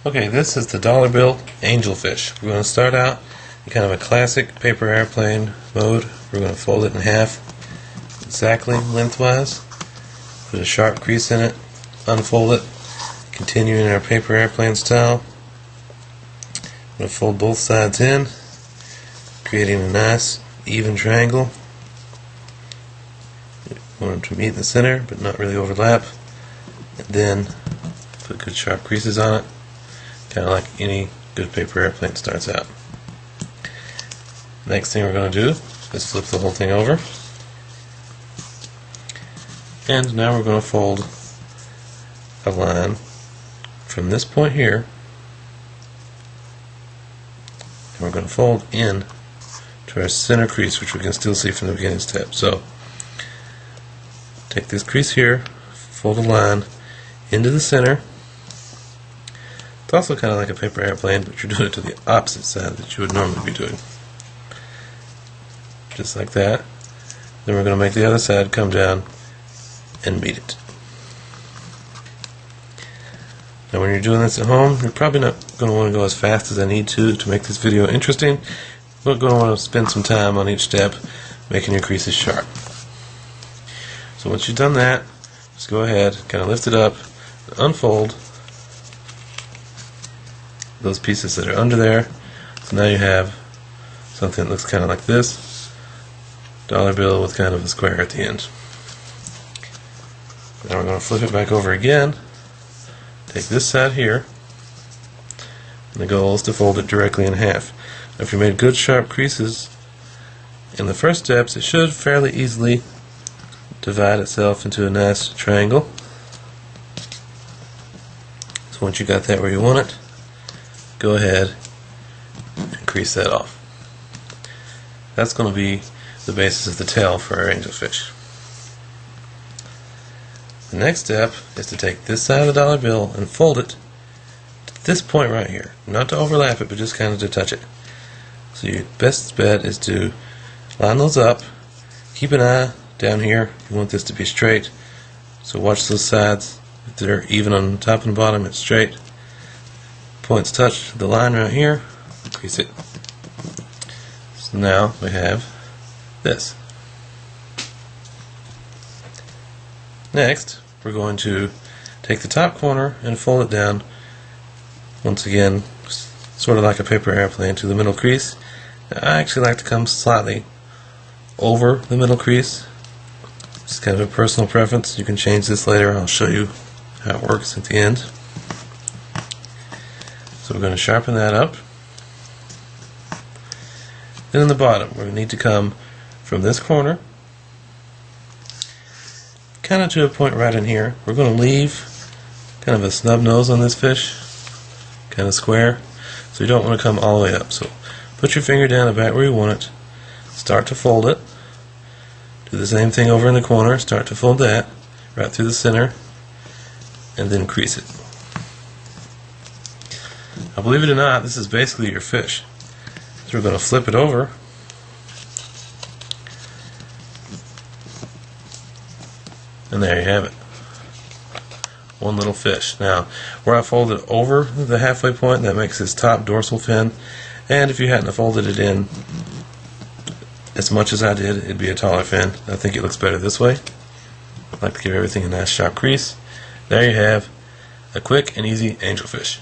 Okay, this is the dollar bill Angelfish. We're going to start out in kind of a classic paper airplane mode. We're going to fold it in half exactly lengthwise, put a sharp crease in it, unfold it, continue in our paper airplane style. I'm going to fold both sides in, creating a nice even triangle. Want them to meet in the center but not really overlap, and then put good sharp creases on it, kind of like any good paper airplane starts out. Next thing we're going to do is flip the whole thing over, and now we're going to fold a line from this point here, and we're going to fold in to our center crease, which we can still see from the beginning step. So take this crease here, fold a line into the center. It's also kind of like a paper airplane, but you're doing it to the opposite side that you would normally be doing. Just like that. Then we're going to make the other side come down and meet it. Now when you're doing this at home, you're probably not going to want to go as fast as I need to make this video interesting. You're going to want to spend some time on each step making your creases sharp. So once you've done that, just go ahead, kind of lift it up, and unfold those pieces that are under there. So now you have something that looks kind of like this dollar bill with kind of a square at the end. Now we're going to flip it back over again, take this side here, and the goal is to fold it directly in half. Now if you made good sharp creases in the first steps, it should fairly easily divide itself into a nice triangle. So once you got that where you want it, go ahead and crease that off. That's going to be the basis of the tail for our angelfish. The next step is to take this side of the dollar bill and fold it to this point right here. Not to overlap it, but just kind of to touch it. So your best bet is to line those up. Keep an eye down here. You want this to be straight. So watch those sides. If they're even on the top and bottom, it's straight. Points touch the line right here, crease it. So now we have this. Next, we're going to take the top corner and fold it down, once again, sort of like a paper airplane, to the middle crease. Now, I actually like to come slightly over the middle crease. It's kind of a personal preference. You can change this later. I'll show you how it works at the end. So we're going to sharpen that up. Then in the bottom, we're going to need to come from this corner kind of to a point right in here. We're going to leave kind of a snub nose on this fish, kind of square, so you don't want to come all the way up. So put your finger down about where you want it, start to fold it, do the same thing over in the corner, start to fold that right through the center, and then crease it. Now believe it or not, this is basically your fish. So we're going to flip it over, and there you have it. One little fish. Now, where I folded over the halfway point, that makes this top dorsal fin, and if you hadn't folded it in as much as I did, it'd be a taller fin. I think it looks better this way. I like to give everything a nice sharp crease. There you have a quick and easy angelfish.